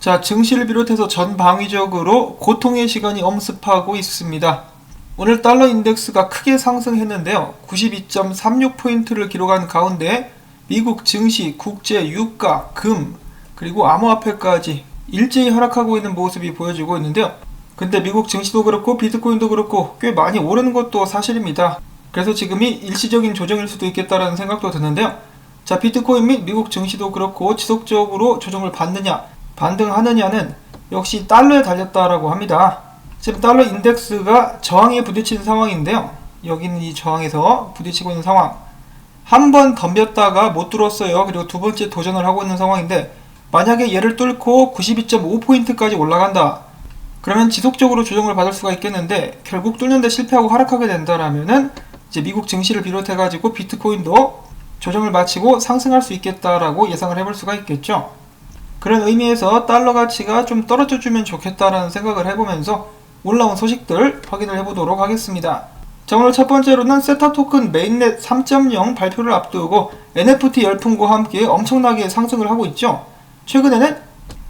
자, 증시를 비롯해서 전방위적으로 고통의 시간이 엄습하고 있습니다. 오늘 달러 인덱스가 크게 상승했는데요. 92.36포인트를 기록한 가운데 미국 증시, 국제, 유가, 금, 그리고 암호화폐까지 일제히 하락하고 있는 모습이 보여지고 있는데요. 근데 미국 증시도 그렇고 비트코인도 그렇고 꽤 많이 오르는 것도 사실입니다. 그래서 지금이 일시적인 조정일 수도 있겠다라는 생각도 드는데요. 자, 비트코인 및 미국 증시도 그렇고 지속적으로 조정을 받느냐 반등하느냐는 역시 달러에 달렸다라고 합니다. 지금 달러 인덱스가 저항에 부딪힌 상황인데요. 여기는 이 저항에서 부딪히고 있는 상황. 한 번 덤볐다가 못 뚫었어요. 그리고 두 번째 도전을 하고 있는 상황인데, 만약에 얘를 뚫고 92.5포인트까지 올라간다. 그러면 지속적으로 조정을 받을 수가 있겠는데, 결국 뚫는데 실패하고 하락하게 된다라면은 이제 미국 증시를 비롯해가지고 비트코인도 조정을 마치고 상승할 수 있겠다라고 예상을 해볼 수가 있겠죠. 그런 의미에서 달러 가치가 좀 떨어져주면 좋겠다라는 생각을 해보면서 올라온 소식들 확인을 해보도록 하겠습니다. 자, 오늘 첫 번째로는 세타 토큰 메인넷 3.0 발표를 앞두고 NFT 열풍과 함께 엄청나게 상승을 하고 있죠. 최근에는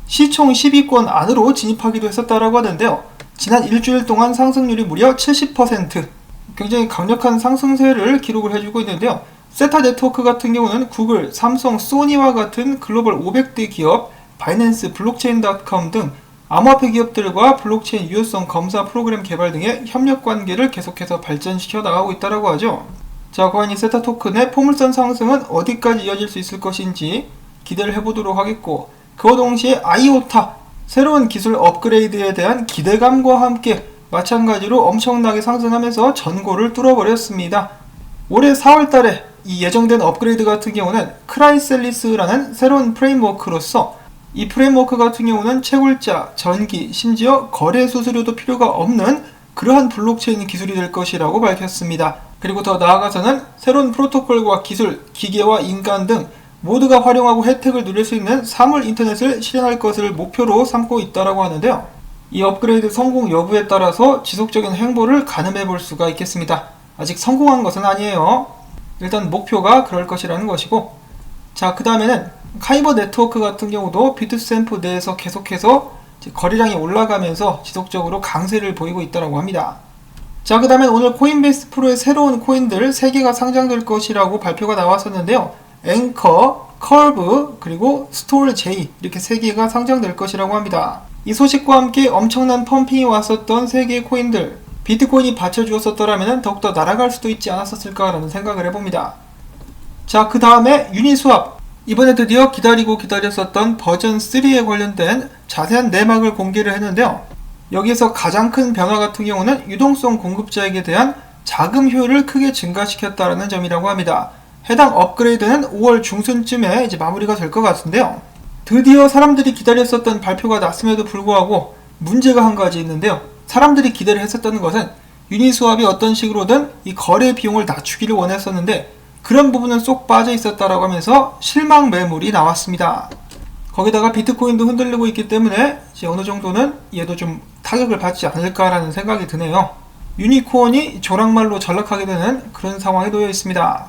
시총 10위권 안으로 진입하기도 했었다라고 하는데요. 지난 일주일 동안 상승률이 무려 70%, 굉장히 강력한 상승세를 기록을 해주고 있는데요. 세타 네트워크 같은 경우는 구글, 삼성, 소니와 같은 글로벌 500대 기업, 바이낸스, 블록체인.com 등 암호화폐 기업들과 블록체인 유효성 검사 프로그램 개발 등의 협력 관계를 계속해서 발전시켜 나가고 있다고 하죠. 자, 과연 이 세타 토큰의 포물선 상승은 어디까지 이어질 수 있을 것인지 기대를 해보도록 하겠고, 그와 동시에 아이오타, 새로운 기술 업그레이드에 대한 기대감과 함께 마찬가지로 엄청나게 상승하면서 전고를 뚫어버렸습니다. 올해 4월달에 이 예정된 업그레이드 같은 경우는 크라이셀리스라는 새로운 프레임워크로서, 이 프레임워크 같은 경우는 채굴자, 전기, 심지어 거래 수수료도 필요가 없는 그러한 블록체인 기술이 될 것이라고 밝혔습니다. 그리고 더 나아가서는 새로운 프로토콜과 기술, 기계와 인간 등 모두가 활용하고 혜택을 누릴 수 있는 사물 인터넷을 실현할 것을 목표로 삼고 있다고 하는데요. 이 업그레이드 성공 여부에 따라서 지속적인 행보를 가늠해 볼 수가 있겠습니다. 아직 성공한 것은 아니에요. 일단 목표가 그럴 것이라는 것이고, 자, 그 다음에는 카이버 네트워크 같은 경우도 비트스탬프 내에서 계속해서 거래량이 올라가면서 지속적으로 강세를 보이고 있다고 합니다. 자, 그 다음에 오늘 코인베이스 프로의 새로운 코인들 3개가 상장될 것이라고 발표가 나왔었는데요. 앵커, 컬브, 그리고 스톨J, 이렇게 3개가 상장될 것이라고 합니다. 이 소식과 함께 엄청난 펌핑이 왔었던 3개의 코인들, 비트코인이 받쳐주었었더라면 더욱더 날아갈 수도 있지 않았었을까라는 생각을 해봅니다. 자, 그 다음에 유니스왑, 이번에 드디어 기다렸었던 버전 3에 관련된 자세한 내막을 공개를 했는데요. 여기에서 가장 큰 변화 같은 경우는 유동성 공급자에게 대한 자금 효율을 크게 증가시켰다는 점이라고 합니다. 해당 업그레이드는 5월 중순쯤에 이제 마무리가 될 것 같은데요. 드디어 사람들이 기다렸었던 발표가 났음에도 불구하고 문제가 한 가지 있는데요. 사람들이 기대를 했었다는 것은 유니스왑이 어떤 식으로든 이 거래 비용을 낮추기를 원했었는데, 그런 부분은 쏙 빠져 있었다라고 하면서 실망 매물이 나왔습니다. 거기다가 비트코인도 흔들리고 있기 때문에 이제 어느 정도는 얘도 좀 타격을 받지 않을까라는 생각이 드네요. 유니콘이 조랑말로 전락하게 되는 그런 상황에 놓여 있습니다.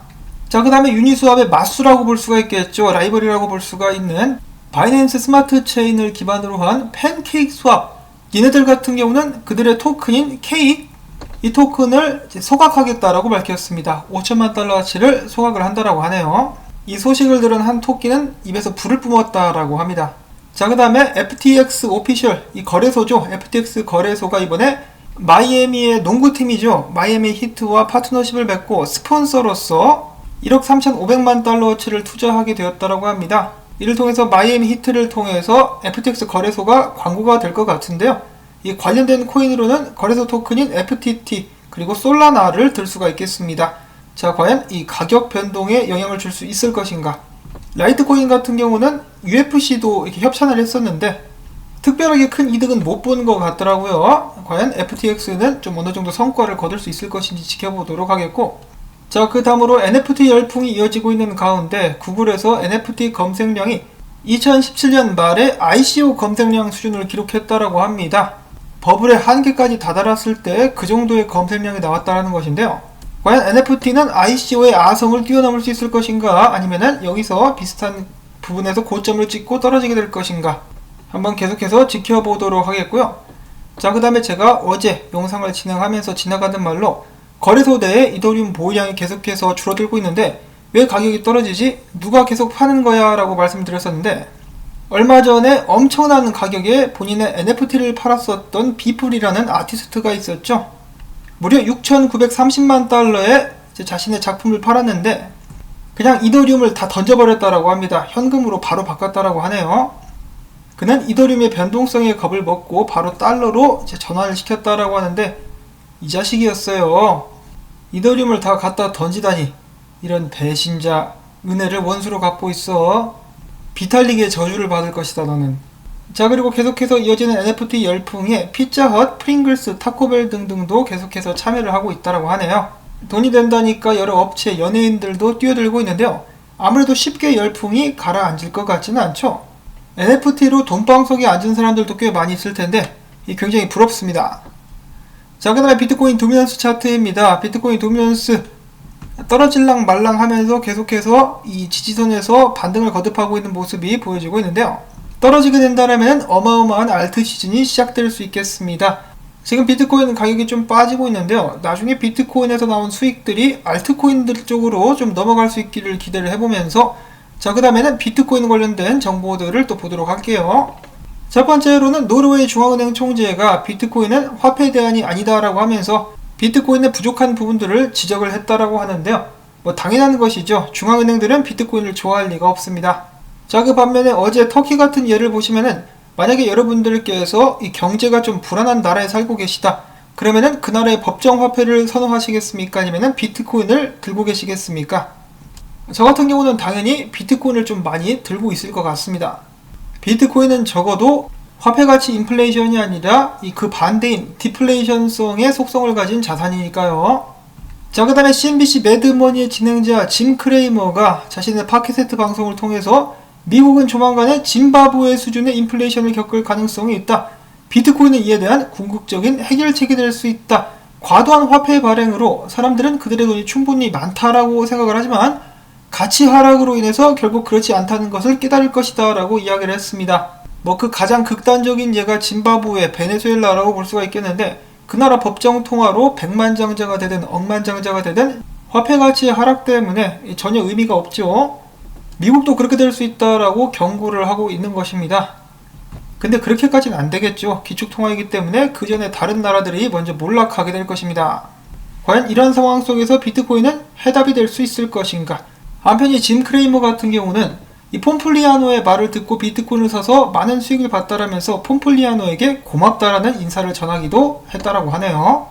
자, 그 다음에 유니스왑의 맞수라고 볼 수가 있겠죠. 라이벌이라고 볼 수가 있는 바이낸스 스마트 체인을 기반으로 한 팬케이크 스왑. 얘네들 같은 경우는 그들의 토큰인 케이크, 이 토큰을 소각하겠다라고 밝혔습니다. 5천만 달러 가치를 소각을 한다라고 하네요. 이 소식을 들은 한 토끼는 입에서 불을 뿜었다라고 합니다. 자, 그 다음에 FTX 오피셜, 이 거래소죠. FTX 거래소가 이번에 마이애미의 농구팀이죠. 마이애미 히트와 파트너십을 맺고 스폰서로서 1억 3,500만 달러어치를 투자하게 되었다라고 합니다. 이를 통해서 마이애미 히트를 통해서 FTX 거래소가 광고가 될 것 같은데요. 이 관련된 코인으로는 거래소 토큰인 FTT 그리고 솔라나를 들 수가 있겠습니다. 자, 과연 이 가격 변동에 영향을 줄 수 있을 것인가? 라이트코인 같은 경우는 UFC도 이렇게 협찬을 했었는데 특별하게 큰 이득은 못 본 것 같더라고요. 과연 FTX는 좀 어느 정도 성과를 거둘 수 있을 것인지 지켜보도록 하겠고, 자, 그 다음으로 NFT 열풍이 이어지고 있는 가운데 구글에서 NFT 검색량이 2017년 말에 ICO 검색량 수준을 기록했다라고 합니다. 버블의 한계까지 다다랐을 때 그 정도의 검색량이 나왔다는 것인데요. 과연 NFT는 ICO의 아성을 뛰어넘을 수 있을 것인가, 아니면은 여기서 비슷한 부분에서 고점을 찍고 떨어지게 될 것인가, 한번 계속해서 지켜보도록 하겠고요. 자, 그 다음에 제가 어제 영상을 진행하면서 지나가는 말로 거래소 내에 이더리움 보유량이 계속해서 줄어들고 있는데 왜 가격이 떨어지지? 누가 계속 파는 거야? 라고 말씀드렸었는데, 얼마 전에 엄청난 가격에 본인의 NFT를 팔았었던 비플이라는 아티스트가 있었죠. 무려 6,930만 달러에 자신의 작품을 팔았는데 그냥 이더리움을 다 던져버렸다라고 합니다. 현금으로 바로 바꿨다라고 하네요. 그는 이더리움의 변동성에 겁을 먹고 바로 달러로 전환을 시켰다라고 하는데, 이 자식이었어요. 이더리움을 다 갖다 던지다니, 이런 배신자, 은혜를 원수로 갚고 있어. 비탈릭의 저주를 받을 것이다 너는. 자, 그리고 계속해서 이어지는 NFT 열풍에 피자헛, 프링글스, 타코벨 등등도 계속해서 참여를 하고 있다고 하네요. 돈이 된다니까 여러 업체, 연예인들도 뛰어들고 있는데요. 아무래도 쉽게 열풍이 가라앉을 것 같지는 않죠. NFT로 돈방 속에 앉은 사람들도 꽤 많이 있을 텐데 굉장히 부럽습니다. 자, 그 다음에 비트코인 도미넌스 차트입니다. 비트코인 도미넌스 떨어질랑 말랑 하면서 계속해서 이 지지선에서 반등을 거듭하고 있는 모습이 보여지고 있는데요. 떨어지게 된다면 어마어마한 알트 시즌이 시작될 수 있겠습니다. 지금 비트코인 가격이 좀 빠지고 있는데요. 나중에 비트코인에서 나온 수익들이 알트코인들 쪽으로 좀 넘어갈 수 있기를 기대를 해보면서, 자, 그 다음에는 비트코인 관련된 정보들을 또 보도록 할게요. 첫 번째로는 노르웨이 중앙은행 총재가 비트코인은 화폐 대안이 아니다라고 하면서 비트코인의 부족한 부분들을 지적을 했다라고 하는데요. 당연한 것이죠. 중앙은행들은 비트코인을 좋아할 리가 없습니다. 자, 그 반면에 어제 터키 같은 예를 보시면은, 만약에 여러분들께서 이 경제가 좀 불안한 나라에 살고 계시다, 그러면은 그 나라의 법정 화폐를 선호하시겠습니까? 아니면은 비트코인을 들고 계시겠습니까? 저 같은 경우는 당연히 비트코인을 좀 많이 들고 있을 것 같습니다. 비트코인은 적어도 화폐가치 인플레이션이 아니라 그 반대인 디플레이션성의 속성을 가진 자산이니까요. 자, 그 다음에 CNBC 매드머니의 진행자 짐 크레이머가 자신의 팟캐스트 방송을 통해서 미국은 조만간에 짐바브웨 수준의 인플레이션을 겪을 가능성이 있다. 비트코인은 이에 대한 궁극적인 해결책이 될 수 있다. 과도한 화폐 발행으로 사람들은 그들의 돈이 충분히 많다라고 생각을 하지만 가치 하락으로 인해서 결국 그렇지 않다는 것을 깨달을 것이다 라고 이야기를 했습니다. 그 가장 극단적인 예가 짐바브웨, 베네수엘라라고 볼 수가 있겠는데, 그 나라 법정 통화로 백만장자가 되든 억만장자가 되든 화폐 가치의 하락 때문에 전혀 의미가 없죠. 미국도 그렇게 될 수 있다라고 경고를 하고 있는 것입니다. 근데 그렇게까지는 안 되겠죠. 기축통화이기 때문에 그 전에 다른 나라들이 먼저 몰락하게 될 것입니다. 과연 이런 상황 속에서 비트코인은 해답이 될 수 있을 것인가? 한편 이 짐 크레이머 같은 경우는 이 폼플리아노의 말을 듣고 비트코인을 사서 많은 수익을 봤다라면서 폼플리아노에게 고맙다라는 인사를 전하기도 했다라고 하네요.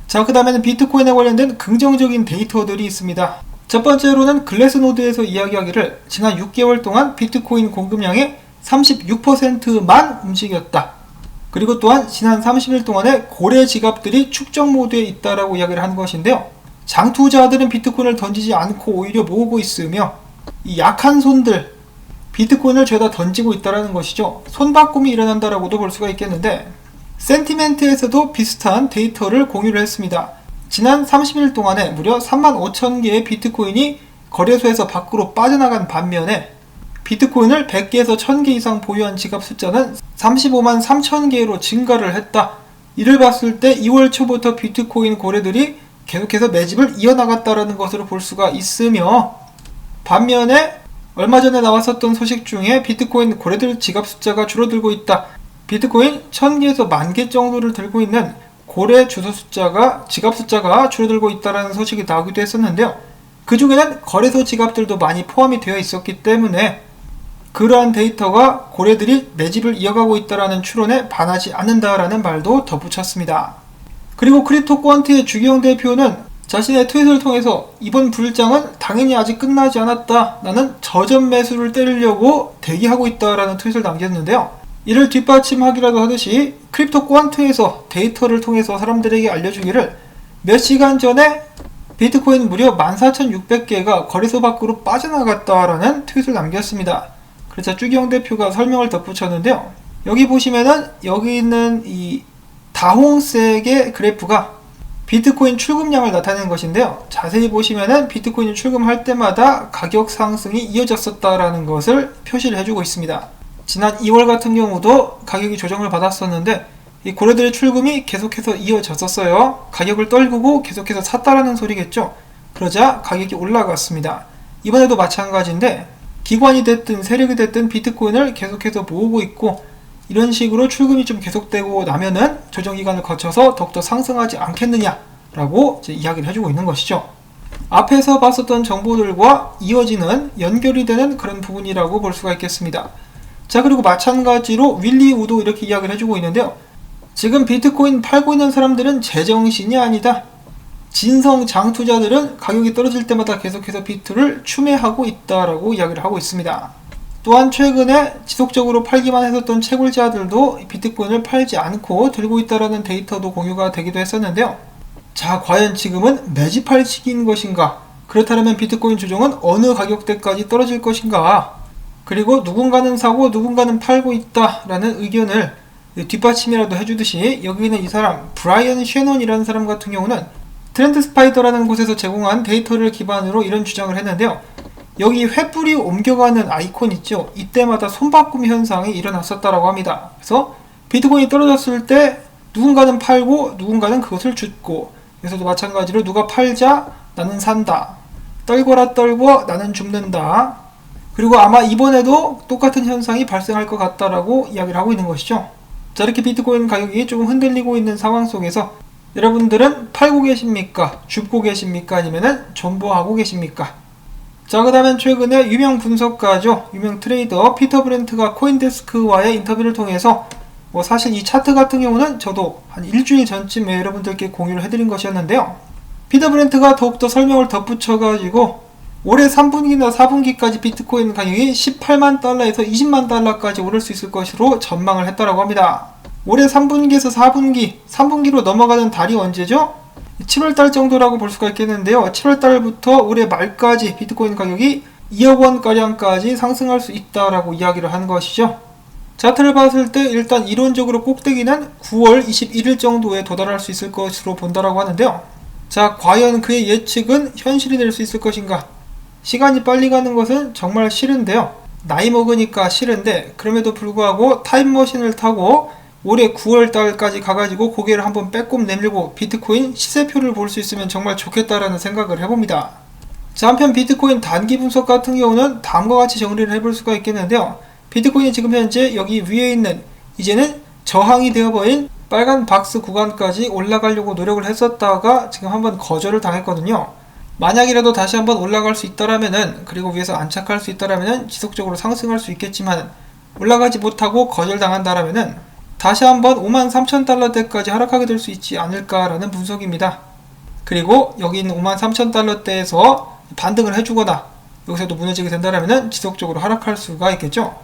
자, 그 다음에는 비트코인에 관련된 긍정적인 데이터들이 있습니다. 첫 번째로는 글래스노드에서 이야기하기를 지난 6개월 동안 비트코인 공급량의 36%만 움직였다. 그리고 또한 지난 30일 동안에 고래 지갑들이 축적 모드에 있다라고 이야기를 하는 것인데요. 장투자들은 비트코인을 던지지 않고 오히려 모으고 있으며, 이 약한 손들, 비트코인을 죄다 던지고 있다는 것이죠. 손바꿈이 일어난다라고도 볼 수가 있겠는데, 센티멘트에서도 비슷한 데이터를 공유를 했습니다. 지난 30일 동안에 무려 35,000개의 비트코인이 거래소에서 밖으로 빠져나간 반면에 비트코인을 100개에서 1000개 이상 보유한 지갑 숫자는 35만 3,000개로 증가를 했다. 이를 봤을 때 2월 초부터 비트코인 고래들이 계속해서 매집을 이어나갔다는 것으로 볼 수가 있으며, 반면에 얼마 전에 나왔었던 소식 중에 비트코인 고래들 지갑 숫자가 줄어들고 있다. 비트코인 1000개에서 10,000개 정도를 들고 있는 고래 주소 숫자가, 지갑 숫자가 줄어들고 있다는 소식이 나오기도 했었는데요. 그 중에는 거래소 지갑들도 많이 포함이 되어 있었기 때문에 그러한 데이터가 고래들이 매집을 이어가고 있다는 추론에 반하지 않는다라는 말도 덧붙였습니다. 그리고 크립토 퀀트의 주기영 대표는 자신의 트윗을 통해서 이번 불장은 당연히 아직 끝나지 않았다. 나는 저점 매수를 때리려고 대기하고 있다라는 트윗을 남겼는데요. 이를 뒷받침하기라도 하듯이 크립토 퀀트에서 데이터를 통해서 사람들에게 알려주기를 몇 시간 전에 비트코인 무려 14,600개가 거래소 밖으로 빠져나갔다라는 트윗을 남겼습니다. 그래서 주기영 대표가 설명을 덧붙였는데요. 여기 보시면은 여기 있는 이 다홍색의 그래프가 비트코인 출금량을 나타내는 것인데요. 자세히 보시면은 비트코인이 출금할 때마다 가격 상승이 이어졌었다라는 것을 표시를 해주고 있습니다. 지난 2월 같은 경우도 가격이 조정을 받았었는데 이 고래들의 출금이 계속해서 이어졌었어요. 가격을 떨구고 계속해서 샀다라는 소리겠죠. 그러자 가격이 올라갔습니다. 이번에도 마찬가지인데 기관이 됐든 세력이 됐든 비트코인을 계속해서 모으고 있고 이런 식으로 출금이 좀 계속되고 나면은 조정기간을 거쳐서 더욱더 상승하지 않겠느냐라고 이제 이야기를 해주고 있는 것이죠. 앞에서 봤었던 정보들과 이어지는 연결이 되는 그런 부분이라고 볼 수가 있겠습니다. 자, 그리고 마찬가지로 윌리 우도 이렇게 이야기를 해주고 있는데요. 지금 비트코인 팔고 있는 사람들은 제정신이 아니다. 진성장 투자들은 가격이 떨어질 때마다 계속해서 비트를 추매하고 있다라고 이야기를 하고 있습니다. 또한 최근에 지속적으로 팔기만 했었던 채굴자들도 비트코인을 팔지 않고 들고 있다라는 데이터도 공유가 되기도 했었는데요. 자, 과연 지금은 매집할 시기인 것인가? 그렇다면 비트코인 조정은 어느 가격대까지 떨어질 것인가? 그리고 누군가는 사고 누군가는 팔고 있다라는 의견을 뒷받침이라도 해주듯이 여기 있는 이 사람 브라이언 셰논이라는 사람 같은 경우는 트렌드 스파이더라는 곳에서 제공한 데이터를 기반으로 이런 주장을 했는데요. 여기 횃불이 옮겨가는 아이콘 있죠. 이때마다 손바꿈 현상이 일어났었다고 합니다. 그래서 비트코인이 떨어졌을 때 누군가는 팔고 누군가는 그것을 줍고, 여기서도 마찬가지로 누가 팔자 나는 산다, 떨거라 떨고 나는 줍는다. 그리고 아마 이번에도 똑같은 현상이 발생할 것 같다라고 이야기를 하고 있는 것이죠. 자, 이렇게 비트코인 가격이 조금 흔들리고 있는 상황 속에서 여러분들은 팔고 계십니까? 줍고 계십니까? 아니면은 존버하고 계십니까? 자, 그 다음엔 최근에 유명 분석가죠. 유명 트레이더 피터 브렌트가 코인데스크와의 인터뷰를 통해서 사실 이 차트 같은 경우는 저도 한 일주일 전쯤에 여러분들께 공유를 해드린 것이었는데요. 피터 브렌트가 더욱더 설명을 덧붙여가지고 올해 3분기나 4분기까지 비트코인 가격이 18만 달러에서 20만 달러까지 오를 수 있을 것으로 전망을 했다고 합니다. 올해 3분기에서 4분기, 3분기로 넘어가는 달이 언제죠? 7월달 정도라고 볼 수가 있겠는데요. 7월달부터 올해 말까지 비트코인 가격이 2억 원가량까지 상승할 수 있다라고 이야기를 한 것이죠. 차트를 봤을 때 일단 이론적으로 꼭대기는 9월 21일 정도에 도달할 수 있을 것으로 본다라고 하는데요. 자, 과연 그의 예측은 현실이 될 수 있을 것인가? 시간이 빨리 가는 것은 정말 싫은데요. 나이 먹으니까 싫은데 그럼에도 불구하고 타임머신을 타고 올해 9월달까지 가가지고 고개를 한번 빼꼼 내밀고 비트코인 시세표를 볼 수 있으면 정말 좋겠다라는 생각을 해봅니다. 자, 한편 비트코인 단기 분석 같은 경우는 다음과 같이 정리를 해볼 수가 있겠는데요. 비트코인이 지금 현재 여기 위에 있는 이제는 저항이 되어버린 빨간 박스 구간까지 올라가려고 노력을 했었다가 지금 한번 거절을 당했거든요. 만약이라도 다시 한번 올라갈 수 있다라면은, 그리고 위에서 안착할 수 있다라면은 지속적으로 상승할 수 있겠지만 올라가지 못하고 거절당한다라면은 다시 한번 53,000달러대까지 하락하게 될 수 있지 않을까라는 분석입니다. 그리고 여기 있는 53,000달러대에서 반등을 해주거나 여기서도 무너지게 된다면 지속적으로 하락할 수가 있겠죠.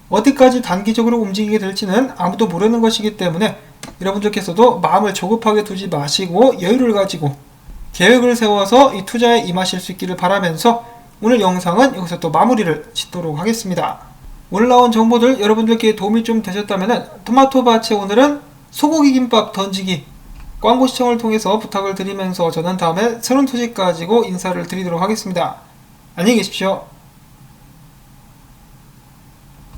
어디까지 단기적으로 움직이게 될지는 아무도 모르는 것이기 때문에 여러분들께서도 마음을 조급하게 두지 마시고 여유를 가지고 계획을 세워서 이 투자에 임하실 수 있기를 바라면서 오늘 영상은 여기서 또 마무리를 짓도록 하겠습니다. 오늘 나온 정보들 여러분들께 도움이 좀 되셨다면 토마토밭의 오늘은 소고기 김밥 던지기 광고 시청을 통해서 부탁을 드리면서 저는 다음에 새로운 소식 가지고 인사를 드리도록 하겠습니다. 안녕히 계십시오.